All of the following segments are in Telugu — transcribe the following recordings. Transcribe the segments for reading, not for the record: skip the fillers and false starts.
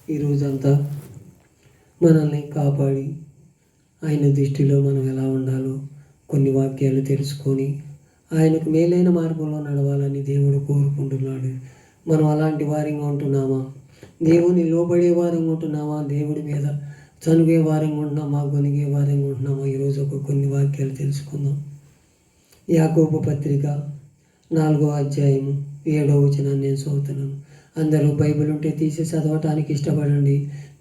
ఈరోజంతా మనల్ని కాపాడి ఆయన దృష్టిలో మనం ఎలా ఉండాలో కొన్ని వాక్యాలు తెలుసుకొని ఆయనకు మేలైన మార్గంలో నడవాలని దేవుడు కోరుకుంటున్నాడు. మనం అలాంటి వారిగా ఉంటున్నామా? దేవుని లోబడే వారంగా ఉంటున్నామా? దేవుడి మీద చనుగే వారంగా ఉంటున్నామా? గొనిగే వారంగా ఉంటున్నామా? ఈరోజు కొన్ని వాక్యాలు తెలుసుకుందాం. యాకోబు పత్రిక 4వ అధ్యాయము 7వ వచనాన్ని నేను చదువుతున్నాను. అందరూ బైబిల్ ఉంటే తీసి చదవటానికి ఇష్టపడండి.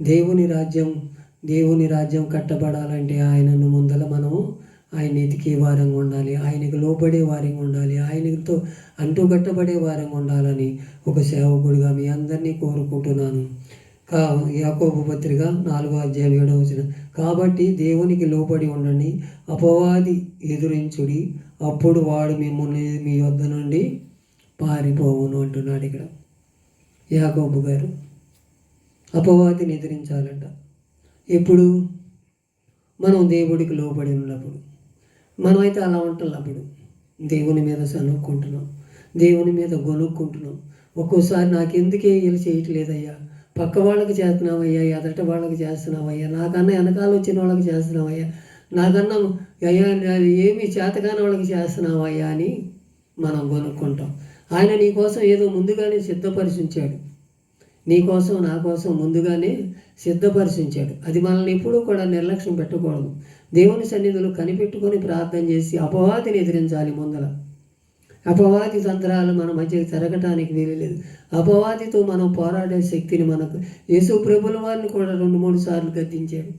దేవుని రాజ్యం కట్టబడాలంటే ఆయనను ముందల మనము ఆయన ఎతికే వారంగా ఉండాలి, ఆయనకు లోబడే వారంగా ఉండాలి, ఆయనతో అంటుకట్టబడే వారంగా ఉండాలని ఒక సేవకుడిగా మీ అందరినీ కోరుకుంటున్నాను. యాకోబు పత్రిక 4వ అధ్యాయం 7వ వచనం. కాబట్టి దేవునికి లోబడి ఉండండి, అపవాది ఎదురించుడి, అప్పుడు వాడు మిమ్మల్ని మీ వద్ద నుండి పారిపోవును అంటున్నాడు ఇక్కడ యాకోబు గారు. అపవాదిని ఎదిరించాలంట. ఎప్పుడు? మనం దేవుడికి లోబడి ఉన్నప్పుడు. మనమైతే అలా ఉంటున్నప్పుడు దేవుని మీద సనుక్కుంటున్నాం, దేవుని మీద గొనుక్కుంటున్నాం. ఒక్కోసారి నాకెందుకే వీళ్ళు చేయట్లేదయ్యా, పక్క వాళ్ళకి చేస్తున్నావయ్యా, ఎదట వాళ్ళకి చేస్తున్నావయ్యా, నాకన్నా వెనకాల వచ్చిన వాళ్ళకి చేస్తున్నావయ్యా, నాకన్నా అయ్యా ఏమి చేతగాని వాళ్ళకి చేస్తున్నావయ్యా అని మనం కొనుక్కుంటాం. ఆయన నీకోసం ఏదో ముందుగానే సిద్ధపరిచించాడు, నీకోసం నా కోసం ముందుగానే సిద్ధపరిచించాడు. అది మనల్ని ఎప్పుడూ కూడా నిర్లక్ష్యం పెట్టకూడదు. దేవుని సన్నిధిలో కనిపెట్టుకొని ప్రార్థన చేసి అపవాదిని ఎదిరించాలి. ముందర అపవాది తంత్రాలు మన మధ్యకి జరగటానికి వీలులేదు. అపవాదితో మనం పోరాడే శక్తిని మనకు యేసు ప్రభుల వారిని కూడా 2-3 సార్లు గద్దించాడు.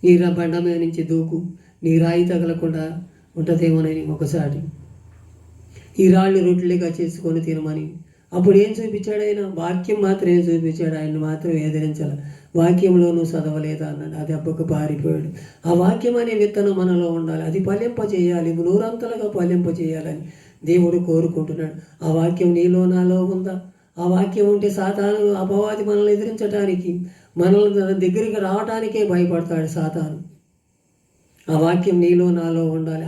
ఈ బండ మీద నుంచి దూకు, నీ రాయి తగలకుండా ఉంటుందేమోనని ఒకసారి, ఈ రాళ్ళు రొట్టెలుగా చేసుకొని తినమని. అప్పుడు ఏం చూపించాడు ఆయన? వాక్యం మాత్రం ఏం చూపించాడు? ఆయన మాత్రం ఎదిరించాలి. వాక్యంలో నువ్వు చదవలేదా అన్నాడు. అది అబ్బకు పారిపోయాడు. ఆ వాక్యం అనే విత్తనం మనలో ఉండాలి, అది ఫలింప చేయాలి, నూరంతలుగా ఫలింప చేయాలని దేవుడు కోరుకుంటున్నాడు. ఆ వాక్యం నీలో నాలో ఉందా? ఆ వాక్యం ఉంటే సాతాను అపవాది మనల్ని ఎదిరించడానికి, మనల్ని దగ్గరికి రావటానికే భయపడతాడు సాతాను. ఆ వాక్యం నీలో నాలో ఉండాలి.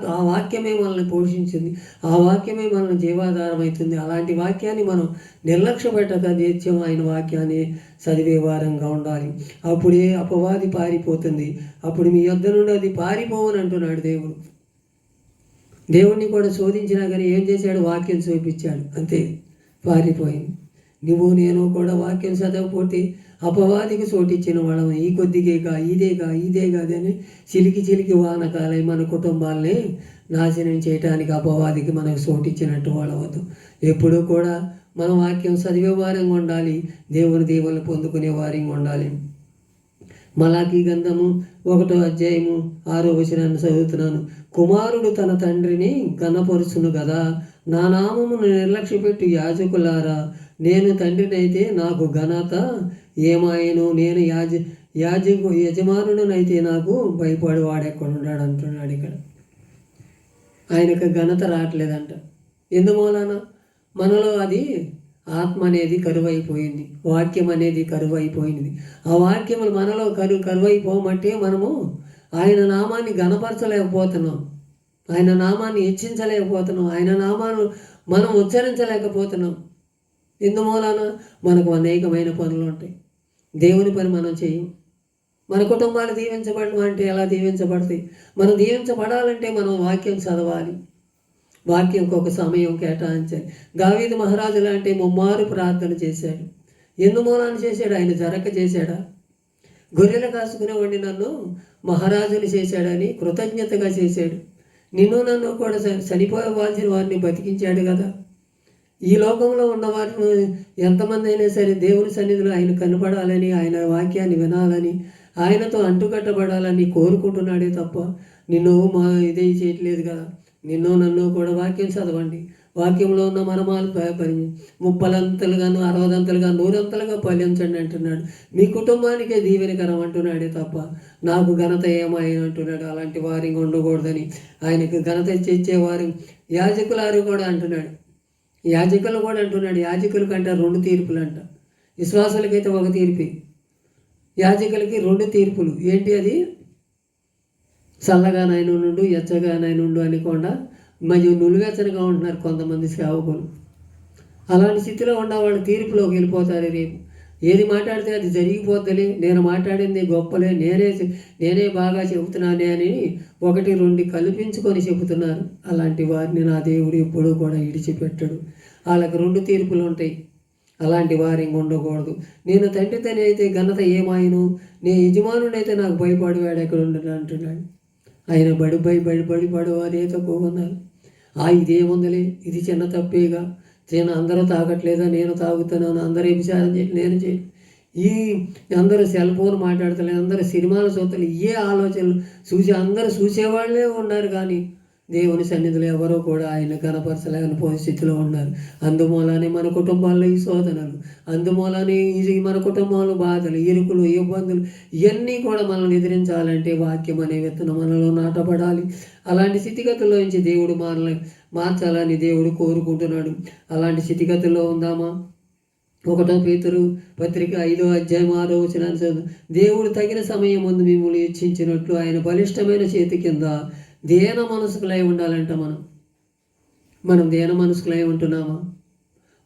ఆ వాక్యమే మనల్ని పోషించింది, ఆ వాక్యమే మనల్ని జీవాధారం అవుతుంది. అలాంటి వాక్యాన్ని మనం నిర్లక్ష్య పెట్టక నిత్యం ఆయన వాక్యాన్ని చదివే వారంగా ఉండాలి. అప్పుడే అపవాది పారిపోతుంది. అప్పుడు మీ యొద్ద నుండి అది పారిపోవని అంటున్నాడు దేవుడు. దేవుడిని కూడా శోధించినా కానీ ఏం చేశాడు? వాక్యం చూపించాడు, అంతే, పారిపోయింది. నువ్వు నేను కూడా వాక్యం చదవకపోతే అపవాదికి చోటిచ్చిన వాళ్ళం. ఈ కొద్దిగేగా ఇదేగా అని చిలికి వానకాలై మన కుటుంబాలని నాశనం చేయటానికి అపవాదికి మనకు చోటిచ్చినట్టు వాడవద్దు. ఎప్పుడూ కూడా మనం వాక్యం చదివే వారంగా ఉండాలి, దేవుని దీవెనలు పొందుకునే వారంగా ఉండాలి. మలాకీ గ్రంథము 1వ అధ్యాయము 6వ వచనాన్ని చదువుతున్నాను. కుమారుడు తన తండ్రిని ఘనపరుచును కదా, నా నామమును నిర్లక్ష్యపెట్టు యాజకులారా, నేను తండ్రినైతే నాకు ఘనత ఏమాయను, నేను యజమానుడినైతే నాకు భయపడి వాడెక్కడున్నాడు అంటున్నాడు ఇక్కడ. ఆయనకు ఘనత రావట్లేదంట. ఎందుమూలన? మనలో అది ఆత్మ అనేది కరువైపోయింది, వాక్యం అనేది కరువైపోయింది. ఆ వాక్యములు మనలో కరువైపోమంటే మనము ఆయన నామాన్ని ఘనపరచలేకపోతున్నాం, ఆయన నామాన్ని హెచ్చించలేకపోతున్నాం, ఆయన నామాన్ని మనం ఉచ్చరించలేకపోతున్నాం. ఎందుమూలన? మనకు అనేకమైన పనులు ఉంటాయి, దేవుని పని మనం చేయం. మన కుటుంబాలు దీవించబడడం అంటే ఎలా దీవించబడతాయి? మనం దీవించబడాలంటే మనం వాక్యం చదవాలి, వాక్యంకి ఒక సమయం కేటాయించాలి. దావీదు మహారాజు లాంటి ముమ్మారు ప్రార్థన చేశాడు. ఎందుమూలాన చేశాడు? ఆయన జరక చేశాడా? గొర్రెలు కాసుకునేవాడిని నన్ను మహారాజుని చేశాడని కృతజ్ఞతగా చేశాడు. నన్ను కూడా చనిపోవాల్సిన వారిని బతికించాడు కదా. ఈ లోకంలో ఉన్నవారిని ఎంతమంది అయినా సరే దేవుని సన్నిధిలో ఆయన కనపడాలని, ఆయన వాక్యాన్ని వినాలని, ఆయనతో అంటుకట్టబడాలని కోరుకుంటున్నాడే తప్ప నిన్ను ఇదే చేయట్లేదు కదా. నన్ను కూడా వాక్యం చదవండి, వాక్యంలో ఉన్న మర్మాలు 30లంతలుగాను 60ంతలుగా 100ంతలుగా ఫలించండి అంటున్నాడు. మీ కుటుంబానికే దీవెనకరం అంటున్నాడే తప్ప నాకు ఘనత ఏమాయని అంటున్నాడు. అలాంటి వారిని ఉండకూడదని ఆయనకు ఘనత ఇచ్చేవారు యాజకులారు కూడా అంటున్నాడు. యాజకులు కూడా అంటున్నాడు. యాజకుల కంటే 2 తీర్పులు అంట, విశ్వాసులకైతే 1 తీర్పే, యాజకులకి 2 తీర్పులు. ఏంటి అది? చల్లగా నాయనుండు, ఎచ్చగా నాయనుండు అనుకుండా మరియు నులివెచ్చనగా ఉంటున్నారు కొంతమంది సేవకులు. అలాంటి స్థితిలో ఉన్న వాళ్ళు తీర్పులోకి వెళ్ళిపోతారు. రేపు ఏది మాట్లాడితే అది జరిగిపోద్దలే, నేను మాట్లాడింది గొప్పలే, నేనే బాగా చెబుతున్నానే అని ఒకటి రెండు కల్పించుకొని చెబుతున్నారు. అలాంటి వారిని నా దేవుడు ఎప్పుడూ కూడా విడిచిపెట్టడు. వాళ్ళకి రెండు తీర్పులు ఉంటాయి. అలాంటి వారి ఉండకూడదు. నేను తండ్రితని అయితే ఘనత ఏమాయను, నీ యజమానుడైతే నాకు భయపడేవాడు ఎక్కడ ఉండడు అంటున్నాడు. ఆయన బడిపడు అదే తక్కువ ఉన్నారు. ఇదేముందలే, ఇది చిన్న తప్పేగా, నేను అందరూ తాగట్లేదా, నేను తాగుతున్నాను, అందరూ విచారం చేసి నేను చేయి, ఈ అందరూ సెల్ ఫోన్ మాట్లాడతలేదు, అందరూ సినిమాలు చూస్తలే, ఏ ఆలోచనలు అందరూ చూసేవాళ్ళే ఉన్నారు. కానీ దేవుని సన్నిధిలో ఎవరో కూడా ఆయన కనపరచలేని పరిస్థితిలో ఉన్నారు. అందుమూలనే మన కుటుంబాల్లో ఈ శోధనలు, అందుమూలనే మన కుటుంబంలో బాధలు, ఇరుకులు, ఇబ్బందులు ఇవన్నీ కూడా మనల్ని ఎదిరించాలంటే వాక్యం అనే విత్తనం మనలో నాటపడాలి. అలాంటి స్థితిగతుల్లో నుంచి దేవుడు మనల్ని మార్చాలని దేవుడు కోరుకుంటున్నాడు. అలాంటి స్థితిగతుల్లో ఉందామా? 1 పేతురు పత్రిక 5వ అధ్యాయం 6వ వచనాన్ని చదువు. దేవుడు తగిన సమయం ముందు మిమ్మల్ని హెచ్చించినట్లు ఆయన బలిష్టమైన చేతి కింద దేన మనసుకులై ఉండాలంట. మనం దేన మనసుకులై ఉంటున్నామా?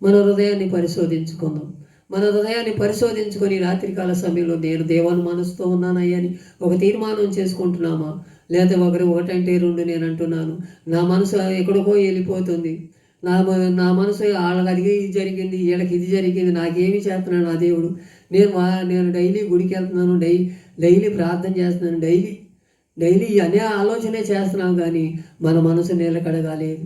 మన హృదయాన్ని పరిశోధించుకుందాం. మన హృదయాన్ని పరిశోధించుకొని రాత్రికాల సమయంలో నేను దేవుని మనసుతో ఉన్నానయ్యని ఒక తీర్మానం చేసుకుంటున్నామా? లేదా ఒకటంటే రెండు నేను అంటున్నాను, నా మనసు ఎక్కడికో వెళ్ళిపోతుంది, నా మనసు వాళ్ళకి అది జరిగింది, వీళ్ళకి ఇది జరిగింది, నాకేమి చేస్తున్నాను నా దేవుడు, నేను డైలీ గుడికి వెళ్తున్నాను, డైలీ ప్రార్థన చేస్తున్నాను, డైలీ అనే ఆలోచనే చేస్తున్నాం. కానీ మన మనసు నిలకడగాలేదు.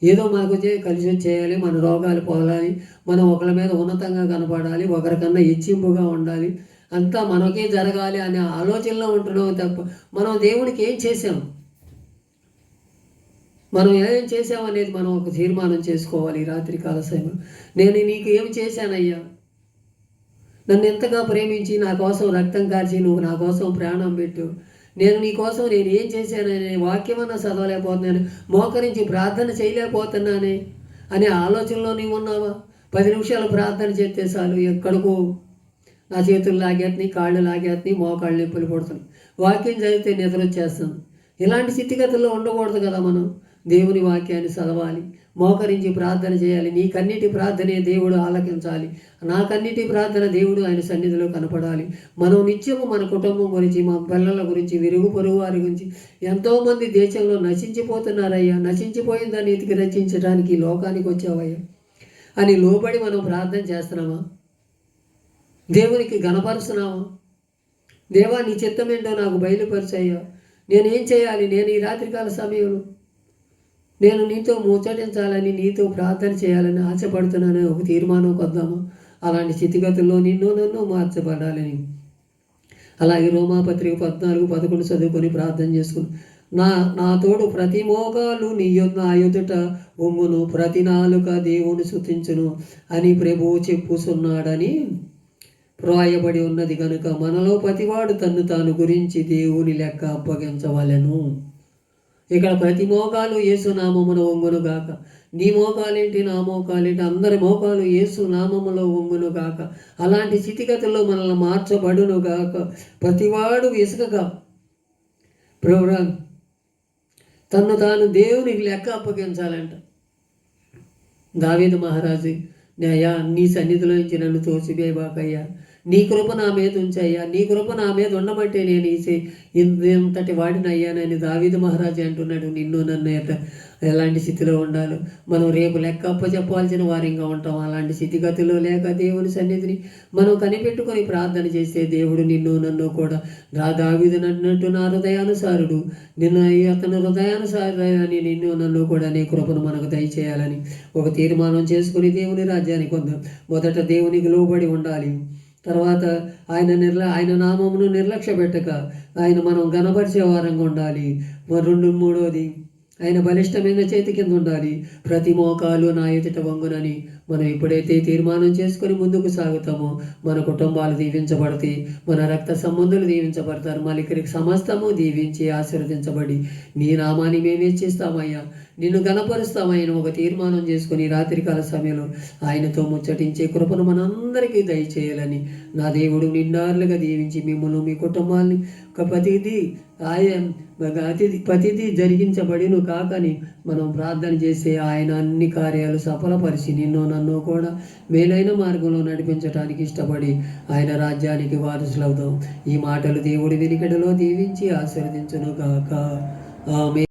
ఏదో మనకు కలిసి చేయాలి, మన రోగాలు పోవాలి, మనం ఒకరి మీద ఉన్నతంగా కనపడాలి, ఒకరికన్నా హెచ్చింపుగా ఉండాలి, అంతా మనకే జరగాలి అనే ఆలోచనలో ఉంటున్నాం తప్ప మనం దేవుడికి ఏం చేసాం, మనం ఏం చేసామనేది మనం ఒక తీర్మానం చేసుకోవాలి. రాత్రికాల సమయం నేను నీకు ఏమి చేశానయ్యా, నన్ను ఎంతగా ప్రేమించి నా కోసం రక్తం కార్చి నువ్వు నా కోసం ప్రాణం పెట్టు, నేను నీ కోసం నేను ఏం చేశాననే వాక్యమన్నా చదవలేకపోతున్నాను, మోకరించి ప్రార్థన చేయలేకపోతున్నానే అనే ఆలోచనలో నీవు ఉన్నావా? 10 నిమిషాలు ప్రార్థన చేస్తే చాలు ఎక్కడికో నా చేతులు లాగేస్తున్నాయి, కాళ్ళు లాగేస్తున్నాయి, మోకాళ్ళు నొప్పులు పడుతున్నాయి, వాక్యం చదివితే నిద్ర వచ్చేస్తుంది. ఇలాంటి స్థితిగతుల్లో ఉండకూడదు కదా. మనం దేవుని వాక్యాన్ని చదవాలి, మోకరించి ప్రార్థన చేయాలి. నీ కన్నిటి ప్రార్థనే దేవుడు ఆలకించాలి, నా కన్నిటి ప్రార్థన దేవుడు ఆయన సన్నిధిలో కనపడాలి. మనం నిత్యము మన కుటుంబం గురించి, మా పిల్లల గురించి, విరుగు పొరుగు వారి గురించి, ఎంతోమంది దేశంలో నశించిపోతున్నారయ్యా, నశించిపోయిన దాన్ని ఎతికి రక్షించడానికి లోకానికి వచ్చావయ్యా అని లోబడి మనం ప్రార్థన చేస్తున్నామా? దేవునికి ఘనపరుస్తున్నామా? దేవా నీ చిత్తం ఏంటో నాకు బయలుపరిచయ్యా, నేనేం చేయాలి, నేను ఈ రాత్రికాల సమయంలో నేను నీతో ముచ్చటించాలని, నీతో ప్రార్థన చేయాలని ఆశపడుతున్నాను ఒక తీర్మానం కొద్దామా? అలాంటి స్థితిగతుల్లో నన్ను మార్చబడాలని. అలాగే రోమాపత్రిక 14:11 చదువుకొని ప్రార్థన చేసుకుని, నా తోడు ప్రతి మోకాలు నా ఎదుట ఒంగును, ప్రతి నాలుక దేవుని స్తుతించును అని ప్రభువు చెప్పుచున్నాడని వ్రాయబడి ఉన్నది కనుక మనలో ప్రతివాడు తన్ను తాను గురించి దేవుని లెక్క అప్పగించవలెను. ఇక్కడ ప్రతి మోకాలు యేసు నామమున ఒంగును గాక. నీ మోకాలేంటి, నా మోకాలేంటి, అందరి మోకాలు యేసు నామములో ఒంగును గాక. అలాంటి స్థితిగతుల్లో మనల్ని మార్చబడును గాక. ప్రతివాడు ఇసుకగా తన్ను తాను దేవునికి లెక్క అప్పగించాలంట. దావీదు మహారాజు, అయ్యా నీ సన్నిధిలో నుంచి నన్ను తోసివేయబాకయ్యా, నీ కృప నా మీద ఉంచయ్యా, నీ కృప నా మీద ఉండబట్టే నేను ఇంతటి వాడిని అయ్యానని దావీదు మహారాజు అంటున్నాడు. నిన్ను నన్ను ఎలాంటి స్థితిలో ఉండాలో మనం రేపు లెక్క అప్పచెప్పాల్సిన వారిగా ఉంటాం. అలాంటి స్థితిగతిలో లేక దేవుని సన్నిధిని మనం కనిపెట్టుకొని ప్రార్థన చేస్తే దేవుడు నిన్ను నన్ను కూడా దావీదు అన్నట్టు నా హృదయానుసారుడు, అతను హృదయానుసారుని నిన్ను నన్ను కూడా నీ కృపను మనకు దయచేయాలని ఒక తీర్మానం చేసుకుని దేవుని రాజ్యానికి వద్దాం. మొదట దేవునికి లోబడి ఉండాలి. తర్వాత ఆయన నామమును నిర్లక్ష్య పెట్టక ఆయన మనం గణపరిచే వారంగా ఉండాలి. మూడవది ఆయన బలిష్టమైన చేతి కింద ఉండాలి. ప్రతి మోకాలు నా ఎదుట వంగునని మనం ఎప్పుడైతే తీర్మానం చేసుకొని ముందుకు సాగుతామో మన కుటుంబాలు దీవించబడతాయి, మన రక్త సంబంధులు దీవించబడతారు, మళ్ళీ సమస్తము దీవించి ఆశీర్వదించబడి నీ నామాన్ని మేము హెచ్చిస్తామయ్యా. నిన్ను గణపరుస్తామని ఒక తీర్మానం చేసుకొని రాత్రికాల సమయంలో ఆయనతో ముచ్చటించే కృపను మనందరికీ దయచేయాలని నా దేవుడు నిండార్లుగా దీవించి మిమ్మల్ని మీ కుటుంబాన్ని ప్రతిదీ జరిగించబడిను కాకని మనం ప్రార్థన చేసే ఆయన అన్ని కార్యాలు సఫలపరిచి నిన్ను నన్ను కూడా మేలైన మార్గంలో నడిపించడానికి ఇష్టపడి ఆయన రాజ్యానికి వారసులవుదాం. ఈ మాటలు దేవుడి వెనుకడలో దీవించి ఆశీర్వదించును గాక. ఆమేన్.